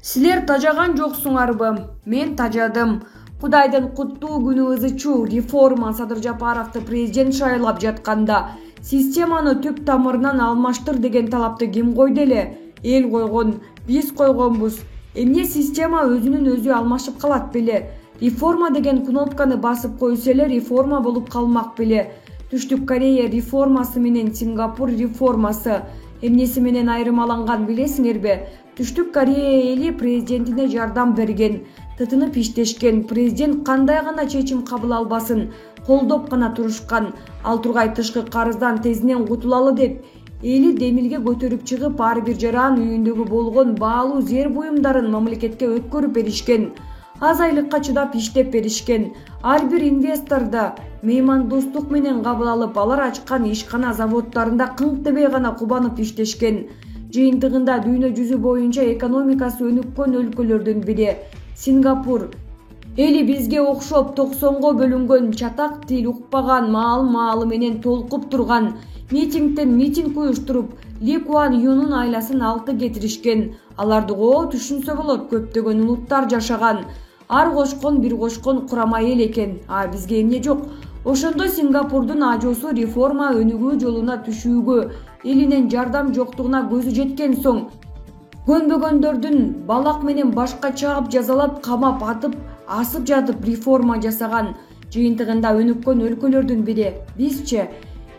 Силер тажаган жоксуңарбы? Мен тажадым. Кудайдын куттуу күнү ызычуу. Реформа Садыр Жапаровду президент шайлап жатканда системаны түп тамырынан алмаштыр деген талапты ким койду эле? Эл койгон, биз койгонбуз. Эмне система өзүнүн өзү алмашып калат беле? Реформа деген кнопканы басып койсо эле реформа болуп калмак беле? Түштүк Корея реформасы менен Сингапур реформасы эмнеси менен айырмаланган билесиңерби? Түштүк Корея эли президентине жардам берген, тытынып иштешкен, президент кандай гана чечим кабыл албасын колдоп гана турушкан. Ал тургай тышкы карыздан тезинен кутулалы деп эли демилге көтөрүп чыгып, ар бир жаран үйүндөгү болгон баалуу зер буюмдарын мамлекетке өткөрүп беришкен. Аз айлыкка чыдап иштеп беришкен. Ар бир инвесторду меймандостук менен кабыл алып, алар ачкан ишкана заводдорунда кыңктебей гана кубанып иштешкен. Жыйынтыгында дүйнө жүзү боюнча экономикасы өнүккөн өлкөлөрдүн бири Сингапур эли бизге окшоп 90го бөлүнгөн, чатак тил укпаган, маал менен толкуп турган, митингден митинг уюштуруп, Ли Куан Юнун айласын алты кетиришкен. Аларды түшүнсө болот, көптөгөн улуттар жашаган. Ар кошкон бир кошкон курама эл экен. А бизге эмне жок? Ошондо Сингапурдун ажоосу реформа өнүгүү жолуна түшүүгө, элинен жардам жоктугуна көзү жеткен соң, көнбөгөндөрдүн балак менен башка чаап, жазалап, камап, атып, асып жатып реформа жасаган. Жыйынтыгында өнүккөн өлкөлөрдүн бири бизче.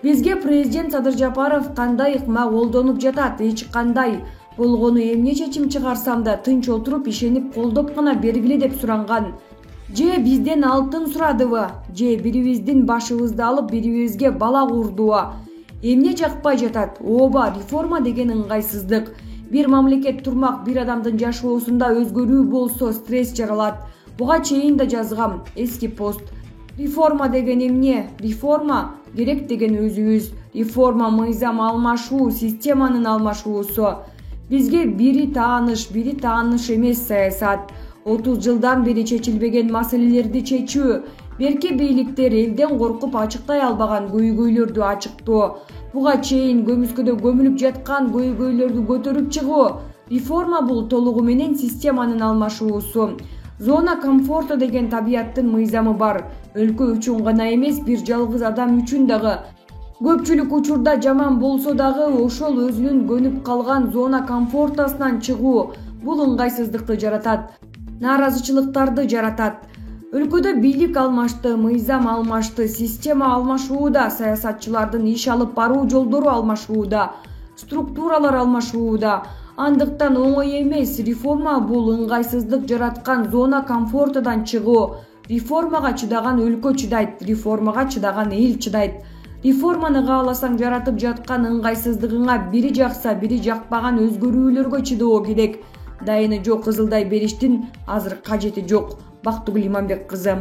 Бизге президент Садыр Жапаров кандай ыкма колдонуп жатат? Эч кандай болгону эмне чечим чыгарсам да тынч отуруп, ишенип, колдоп гана бергиле деп суранган. Же бизден алтын сурадыбы? Же бирибиздин башыбызды алып, бирибизге бала курдубу? Эмне жакпай жатат? Ооба, реформа деген ыңгайсыздык. Бир мамлекет турмак, бир адамдын жашоосунда өзгөрүү болсо стресс жаралат. Буга чейин да жазгам, эски пост. Реформа деген эмне? Реформа керек деген өзүбүз. Реформа мыйзам алмашуу, системанын алмашуусу. Бизге бири тааныш эмес саясат. 30 жылдан бери чечилбеген маселелерди чечүү. Берки бийликтер элден коркуп ачыктай албаган көйгөйлөрдү ачыктоо. Буга чейин көмүскөдө көмүлүп жаткан көйгөйлөрдү көтөрүп чыгуу. Реформа бул толугу менен системанын алмашуусу. Зона комфорта деген табияттын мыйзамы бар. Өлкө үчүн гана эмес, бир жалгыз адам үчүн дагы. Көпчүлүк учурда жаман болсо дагы ошол өзүнүн көнүп калган зона комфортасынан чыгуу бул ыңгайсыздыкты жаратат, нааразычылыктарды жаратат. Өлкөдө бийлик алмашты, мыйзам алмашты, система алмашууда, саясатчылардын иш алып баруу жолдору алмашууда, структуралар алмашууда. Андыктан оңой эмес. Реформа бул ыңгайсыздык жараткан зона комфортадан чыгуу. Реформага чыдаган өлкө чыдайт, реформага чыдаган эл чыдайт. Реформаны кааласаң, жаратып жаткан ыңгайсыздыгыңа бири жакса, бири жакпаган өзгөрүүлөргө чыдоо керек. Дайыны жок кызылдай бериштин азыр кажети жок. Бактыгүл Иманбек кызы.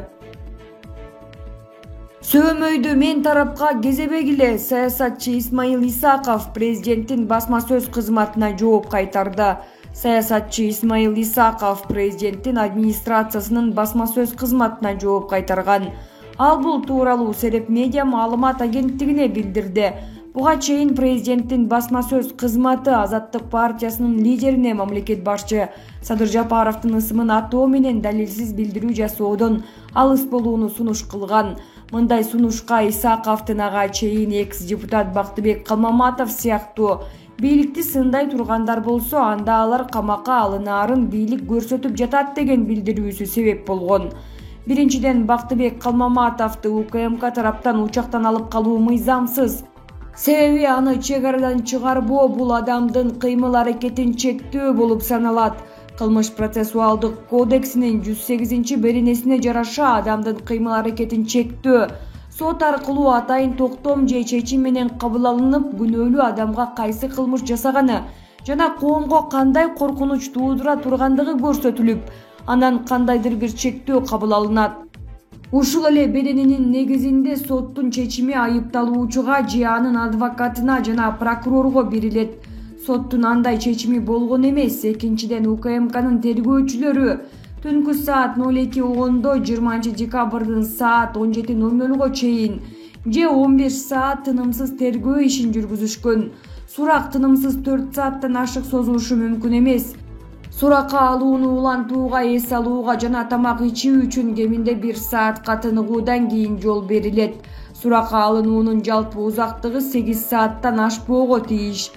Сөөмөйдү мен тарапка кезебегиле. Саясатчы Исмаил Исаков президенттин басма сөз кызматына жооп кайтарды. Саясатчы Исмаил Исаков президенттин администрациясынын басма сөз кызматына жооп кайтарган. Ал бул тууралуу Сереп медиа маалымат агенттигине билдирди. Буга чейин президенттин басма сөз кызматы Азаттык партиясынын лидерине мамлекет башчы Садыр Жапаровдун ысымын атоо менен далилсиз билдирүү жасоодон алыс болууну сунуш кылган. Мындай сунушка Исаковдун ага чейин экс-депутат Бактыбек Калмаматов сыяктуу бийликти сындай тургандар болсо, анда алар камакка алынаарын бийлик көрсөтүп жатат деген билдирүүсү себеп болгон. Биринчиден, Бактыбек Калмаматовду УКМК тараптан учактан алып калуу мыйзамсыз. Себеби аны чек арадан чыгарбоо бул адамдын кыймыл-аракетин чектөө болуп саналат. Кылмыш процессуалдык кодексинин 108-беренесине жараша адамдын кыймыл-аракетин чектөө сот аркылуу атайын токтом же чечим менен кабыл алынып, күнөөлүү адамга кайсы кылмыш жасаганы жана коомго кандай коркунуч туудура тургандыгы көрсөтүлүп, анан кандайдыр бир чектөө кабыл алынат. Ушул эле берененин негизинде соттун чечими айыпталуучуга же анын адвокатына жана прокурорго берилет. Соттун андай чечими болгон эмес. Экинчиден, УКМКнын тергөөчүлөрү түнкү саат 02:10 20-декабрдын саат 17:00 чейин же 15 саат тынымсыз тергөө ишин жүргүзүшкөн. Сурак тынымсыз 4 сааттан ашык созулушу мүмкүн эмес. Суракка алууну улантууга, эс алууга жана тамак ичүү үчүн кеминде 1 саатка тыныгуудан кийин жол берилет. Суракка алынуунун жалпы узактыгы 8 сааттан ашпоого тийиш.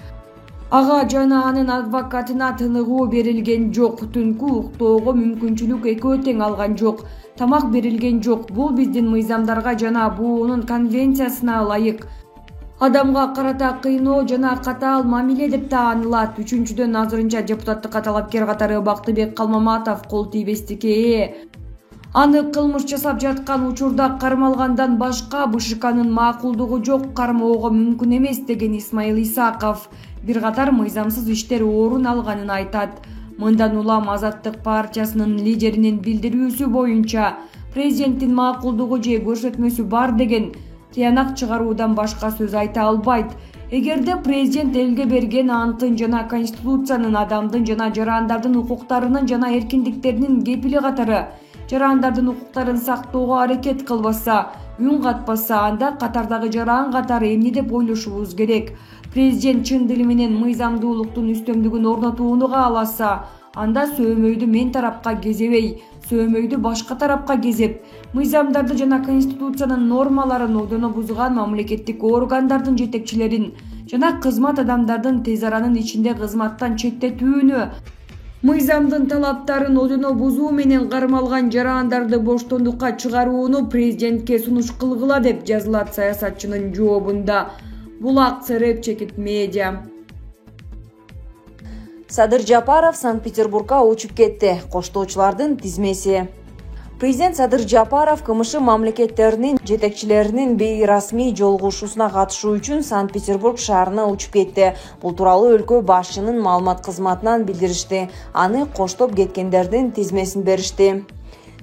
Ага жана анын адвокатына тыныгуу берилген жок. Түнкү уктоого мүмкүнчүлүк экөө тең алган жок. Тамак берилген жок. Бул биздин мыйзамдарга жана буунун конвенциясына ылайык. Адамга карата кыйноо жана катаал мамиле деп таанылат. Үчүнчүдөн, азырынча депутаттыкка талапкер катары Бактыбек Калмаматов кол тийбестикке ээ. Аны кылмыш жасап жаткан учурда кармалгандан башка БШКнын макулдугу жок, кармоого мүмкүн эмес деген Исмаил Исаков бир катар мыйзамсыз иштер орун алганын айтат. Мындан улам Азаттык партиясынын лидеринин билдирүүсү боюнча президенттин макулдугу же көрсөтмөсү бар деген тыянак чыгаруудан башка сөз айта албайт. Эгерде президент элге берген антын жана Конституциянын адамдын жана жарандардын укуктарынын жана эркиндиктеринин кепили катары жарандардын укуктарын сактоого аракет кылбаса, үн катпаса, анда катардагы жаран катары эмне деп ойлошубуз керек? Президент чын дили менен мыйзамдуулуктун үстөмдүгүн орнотууну кааласа, анда сөөмөйдү мен тарапка кезебей, сөөмөйдү башка тарапка кезеп, мыйзамдарды жана Конституциянын нормаларын одоно бузган мамлекеттик органдардын жетекчилерин жана кызмат адамдардын тез аранын ичинде кызматтан четтетүүнү, мыйзамдын талаптарын одоно бузуу менен кармалган жарандарды боштондукка чыгарууну президентке сунуш кылгыла деп жазылат саясатчынын жообунда. Булак Цереп, Чекит Медиа. Садыр Жапаров Санкт-Петербургга учуп кетти. Коштоочулардын тизмеси. Президент Садыр Жапаров КМШ мамлекеттеринин жетекчилеринин бейрасмий жолугушуусуна катышуу үчүн Санкт-Петербург шаарына учуп кетти. Бул тууралуу өлкө башчынын маалымат кызматынан билдиришти. Аны коштоп кеткендердин тизмесин беришти.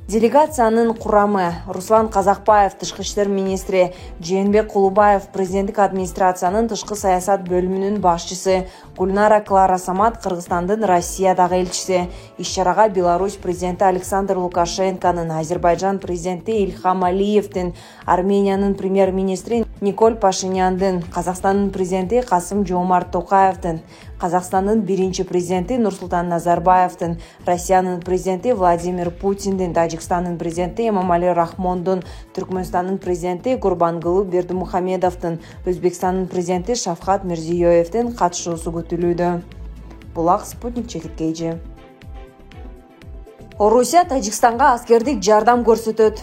Делегациянын курамы: Руслан Казакбаев, тышкы иштер министри; Жээнбек Кулубаев, президенттик администрациянын тышкы саясат бөлүмүнүн башчысы; Гульнара Клара Самат, Кыргызстандын Россиядагы элчиси. Иш-чарага Беларусь президенти Александр Лукашенконун, Азербайжан президенти Ильхам Алиевдин, Армениянын премьер-министри Николь Пашиняндын, Казакстандын президенти Касым-Жомарт Токаевдин, Казакстандын биринчи президенти Нурсултан Назарбаевдин, Россиянын президенти Владимир Путиндин, Тажикстандын президенти Эмомали Рахмондун, Түркмөнстандын президенти Гурбангулы Бердимухамедовдун, Өзбекстандын президенти Шавкат Мирзиёевдин катышуусу күтүлүүдө. Булак, Спутник, Чекит Кейжи. Орусия Тажикстанга аскердик жардам көрсөтөт.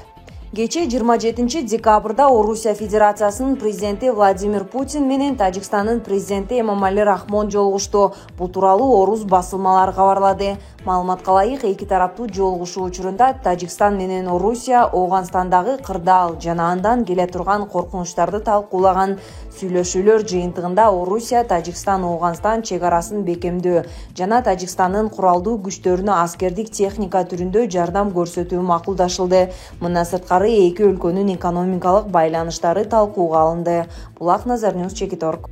Кече 27 декабрда Орусия Федерациясынын президенти Владимир Путин менен Тажикстандын президенти Эмомали Рахмон жолугушту. Бул тууралуу орус басылмалары кабарлады. Маалыматка ылайык, эки тараптуу жолугушуу учурунда Тажикстан менен Орусия Ооганстандагы кырдаал жана андан келе турган коркунучтарды талкуулаган. Сүйлөшүүлөр жыйынтыгында Орусия Тажикстан Ооганстан чек арасын бекемдөө жана Тажикстандын куралдуу күчтөрүнө аскердик техника түрүндө жардам көрсөтүү макулдашылды. Мындан сырткары эки өлкөнүн экономикалык байланыштары талкууга алынды. Булак, Назарнюс, Чекит.орг.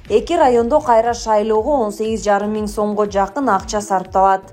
Эки райондо кайра шайлоого 18,5 миң сомго жакын акча сарпталат.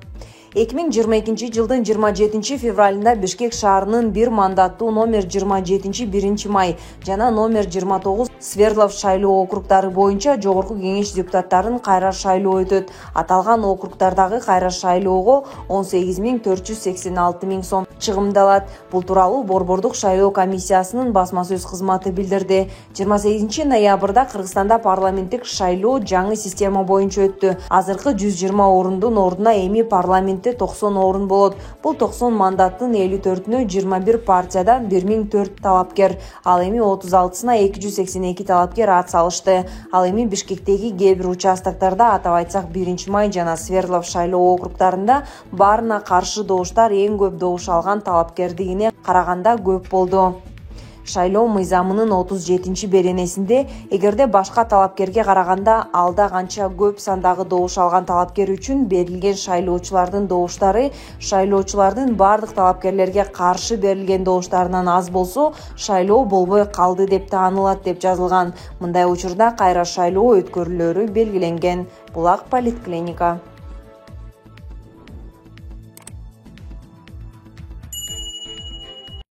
2022 жылдын 27 февралында Бишкек шаарынын бир мандаттуу номер 27 1 май жана номер 29 Свердлов шайлоо округдары боюнча жогорку кеңеш депутаттарын кайра шайлоо өтөт. Аталган округдардагы кайра шайлоого 18,486 миң сом чыгымдалат. Бул тууралуу Борбордук шайлоо комиссиясынын басма сөз кызматы билдирди. 28 ноябрда Кыргызстанда парламенттик шайлоо жаңы система боюнча өттү. Азыркы 120 орундун ордуна эми парламент 90 орун болот. Бул 90 мандаттын 54-нө 21 партиядан 1004 талапкер, ал эми 36-сына 282 талапкер ат салышты. Ал эми Бишкектеги кээ бир участоктарда, атап айтсак 1 май жана Свердлов шайлоо округдарында баарына каршы добуштар эң көп добуш алган талапкердигине караганда көп болду. Шайлоо мыйзамынын 37 беренесинде эгерде башка талапкерге караганда алда канча көп сандагы добуш алган талапкер үчүн берилген шайлоочулардын добуштары шайлоочулардын бардык талапкерлерге каршы берилген добуштарынан аз болсо, шайлоо болбой калды деп таанылат деп жазылган. Мындай учурда кайра шайлоо өткөрүлөрү белгиленген. Булак, Политклиника.